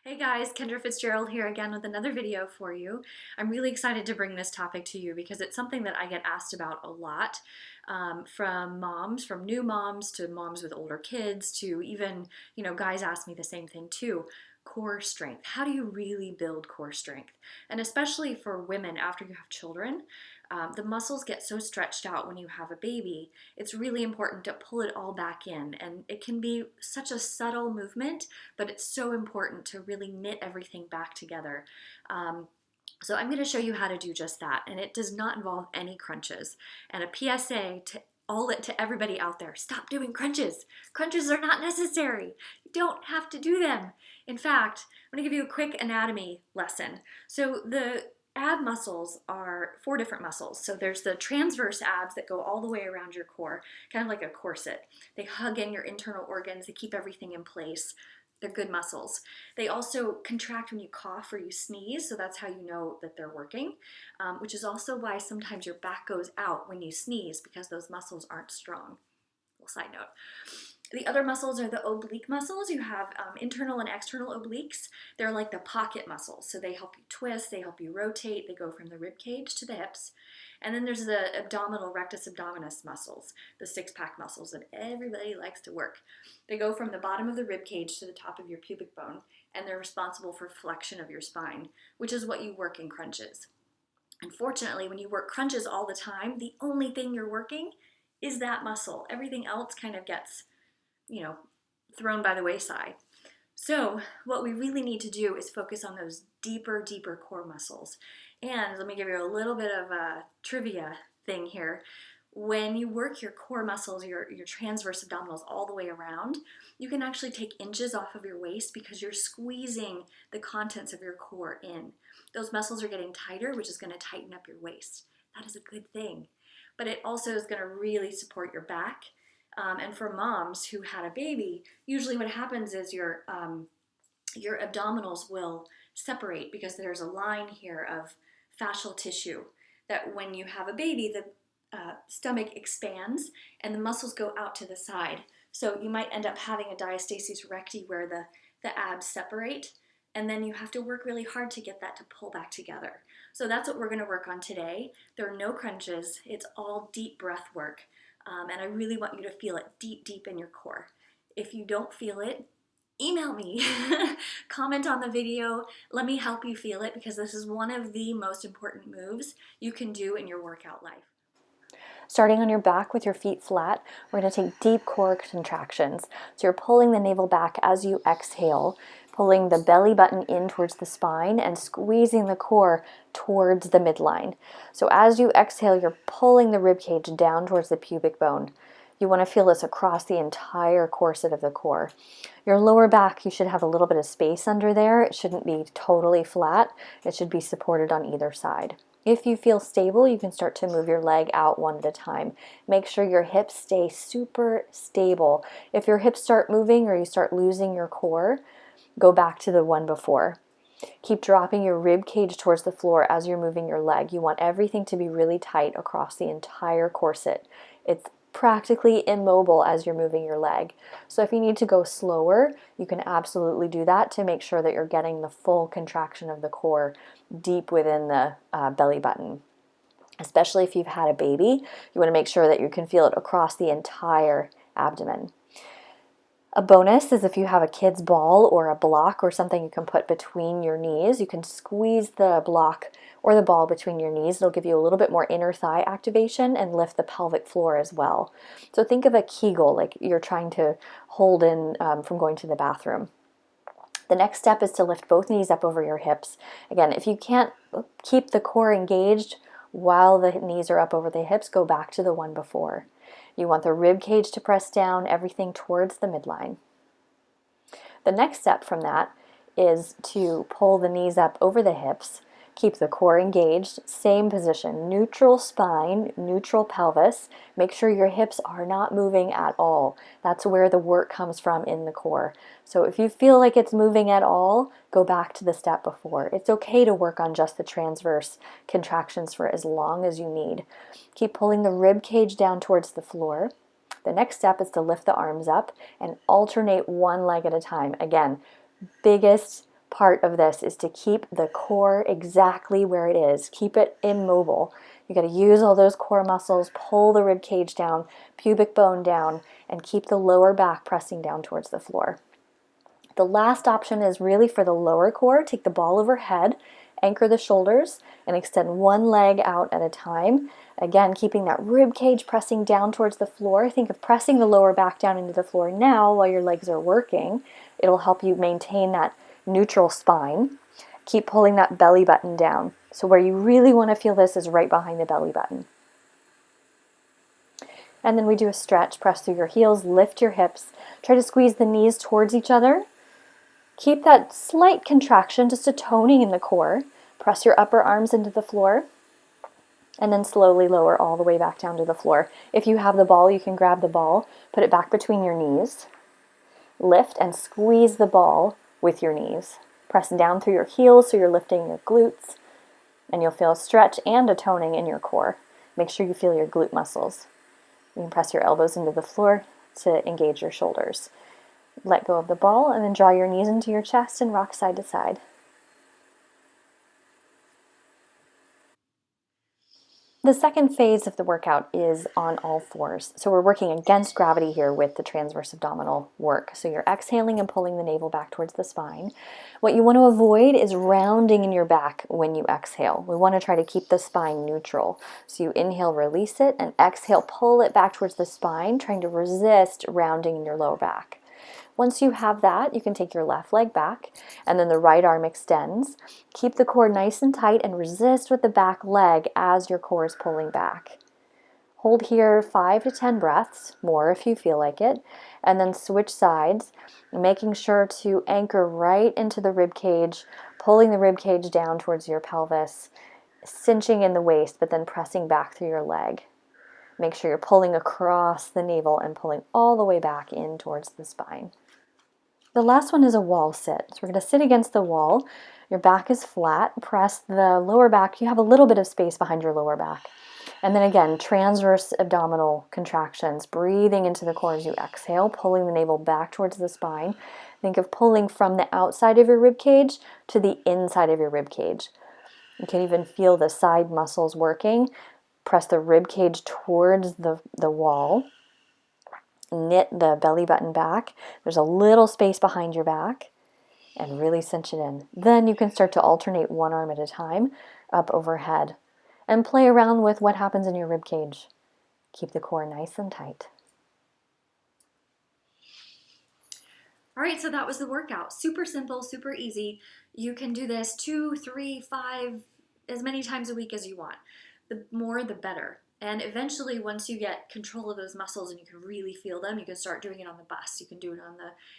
Hey guys, Kendra Fitzgerald here again with another video for you. I'm really excited to bring this topic to you because it's something that I get asked about a lot from moms, from new moms to moms with older kids to even, guys ask me the same thing too. Core strength. How do you really build core strength? And especially for women after you have children, the muscles get so stretched out when you have a baby. It's really important to pull it all back in. And it can be such a subtle movement, but it's so important to really knit everything back together. So I'm going to show you how to do just that, and it does not involve any crunches. And a PSA to everybody out there: stop doing crunches. Crunches are not necessary. You don't have to do them. In fact, I'm going to give you a quick anatomy lesson. So the ab muscles are four different muscles. So there's the transverse abs that go all the way around your core, kind of like a corset. They hug in your internal organs. They keep everything in place. They're good muscles. They also contract when you cough or you sneeze, so that's how you know that they're working, which is also why sometimes your back goes out when you sneeze, because those muscles aren't strong. Little side note. The other muscles are the oblique muscles. You have internal and external obliques. They're like the pocket muscles, so they help you twist, they help you rotate, they go from the rib cage to the hips. And then there's the abdominal rectus abdominis muscles, the six-pack muscles that everybody likes to work. They go from the bottom of the rib cage to the top of your pubic bone, and they're responsible for flexion of your spine, which is what you work in crunches. Unfortunately, when you work crunches all the time, the only thing you're working is that muscle. Everything else kind of gets, thrown by the wayside. So what we really need to do is focus on those deeper core muscles. And let me give you a little bit of a trivia thing here. When you work your core muscles, your transverse abdominals all the way around, you can actually take inches off of your waist because you're squeezing the contents of your core in. Those muscles are getting tighter, which is going to tighten up your waist. That is a good thing. But it also is going to really support your back. And for moms who had a baby, usually what happens is your abdominals will separate because there's a line here of fascial tissue that when you have a baby, the stomach expands and the muscles go out to the side. So you might end up having a diastasis recti where the abs separate, and then you have to work really hard to get that to pull back together. So that's what we're going to work on today. There are no crunches. It's all deep breath work. And I really want you to feel it deep in your core. If you don't feel it, email me, comment on the video, let me help you feel it, because this is one of the most important moves you can do in your workout life. Starting on your back with your feet flat, we're going to take deep core contractions. So you're pulling the navel back as you exhale, pulling the belly button in towards the spine and squeezing the core towards the midline. So as you exhale, you're pulling the rib cage down towards the pubic bone. You want to feel this across the entire corset of the core. Your lower back, you should have a little bit of space under there. It shouldn't be totally flat. It should be supported on either side. If you feel stable, you can start to move your leg out one at a time. Make sure your hips stay super stable. If your hips start moving or you start losing your core, go back to the one before. Keep dropping your rib cage towards the floor as you're moving your leg. You want everything to be really tight across the entire corset. It's practically immobile as you're moving your leg. So if you need to go slower, you can absolutely do that to make sure that you're getting the full contraction of the core deep within the belly button. Especially if you've had a baby, you want to make sure that you can feel it across the entire abdomen. A bonus is if you have a kid's ball or a block or something you can put between your knees, you can squeeze the block or the ball between your knees. It'll give you a little bit more inner thigh activation and lift the pelvic floor as well. So think of a Kegel, like you're trying to hold in from going to the bathroom. The next step is to lift both knees up over your hips. Again, if you can't keep the core engaged while the knees are up over the hips, go back to the one before. You want the rib cage to press down, everything towards the midline. The next step from that is to pull the knees up over the hips, keep the core engaged, same position, neutral spine, neutral pelvis. Make sure your hips are not moving at all. That's where the work comes from in the core. So if you feel like it's moving at all, go back to the step before. It's okay to work on just the transverse contractions for as long as you need. Keep pulling the rib cage down towards the floor. The next step is to lift the arms up and alternate one leg at a time. Again, biggest part of this is to keep the core exactly where it is. Keep it immobile. You got to use all those core muscles, pull the rib cage down, pubic bone down, and keep the lower back pressing down towards the floor. The last option is really for the lower core. Take the ball overhead, anchor the shoulders, and extend one leg out at a time. Again, keeping that rib cage pressing down towards the floor. Think of pressing the lower back down into the floor now while your legs are working. It'll help you maintain that neutral spine. Keep pulling that belly button down. So where you really want to feel this is right behind the belly button. And then we do a stretch. Press through your heels, lift your hips. Try to squeeze the knees towards each other. Keep that slight contraction, just a toning in the core. Press your upper arms into the floor. And then slowly lower all the way back down to the floor. If you have the ball, you can grab the ball, put it back between your knees. Lift and squeeze the ball with your knees. Press down through your heels so you're lifting your glutes. And you'll feel a stretch and a toning in your core. Make sure you feel your glute muscles. You can press your elbows into the floor to engage your shoulders. Let go of the ball and then draw your knees into your chest and rock side to side. The second phase of the workout is on all fours. So we're working against gravity here with the transverse abdominal work. So you're exhaling and pulling the navel back towards the spine. What you want to avoid is rounding in your back when you exhale. We want to try to keep the spine neutral. So you inhale, release it, and exhale, pull it back towards the spine, trying to resist rounding in your lower back. Once you have that, you can take your left leg back, and then the right arm extends. Keep the core nice and tight and resist with the back leg as your core is pulling back. Hold here 5 to 10 breaths, more if you feel like it, and then switch sides, making sure to anchor right into the rib cage, pulling the rib cage down towards your pelvis, cinching in the waist, but then pressing back through your leg. Make sure you're pulling across the navel and pulling all the way back in towards the spine. The last one is a wall sit. So we're going to sit against the wall. Your back is flat. Press the lower back. You have a little bit of space behind your lower back. And then again, transverse abdominal contractions. Breathing into the core as you exhale, pulling the navel back towards the spine. Think of pulling from the outside of your rib cage to the inside of your rib cage. You can even feel the side muscles working. Press the rib cage towards the wall. Knit the belly button back. There's a little space behind your back, and really cinch it in. Then you can start to alternate one arm at a time up overhead and play around with what happens in your rib cage. Keep the core nice and tight. All right, so that was the workout. Super simple, super easy. You can do this 2, 3, 5, as many times a week as you want. The more, the better. And eventually, once you get control of those muscles and you can really feel them, you can start doing it on the bus. You can do it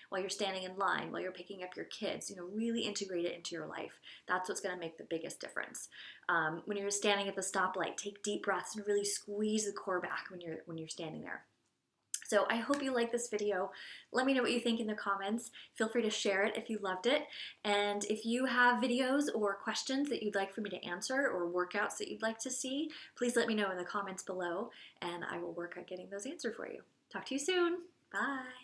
while you're standing in line, while you're picking up your kids. Really integrate it into your life. That's what's going to make the biggest difference. When you're standing at the stoplight, take deep breaths and really squeeze the core back when you're standing there. So I hope you like this video. Let me know what you think in the comments. Feel free to share it if you loved it. And if you have videos or questions that you'd like for me to answer or workouts that you'd like to see, please let me know in the comments below and I will work on getting those answered for you. Talk to you soon. Bye.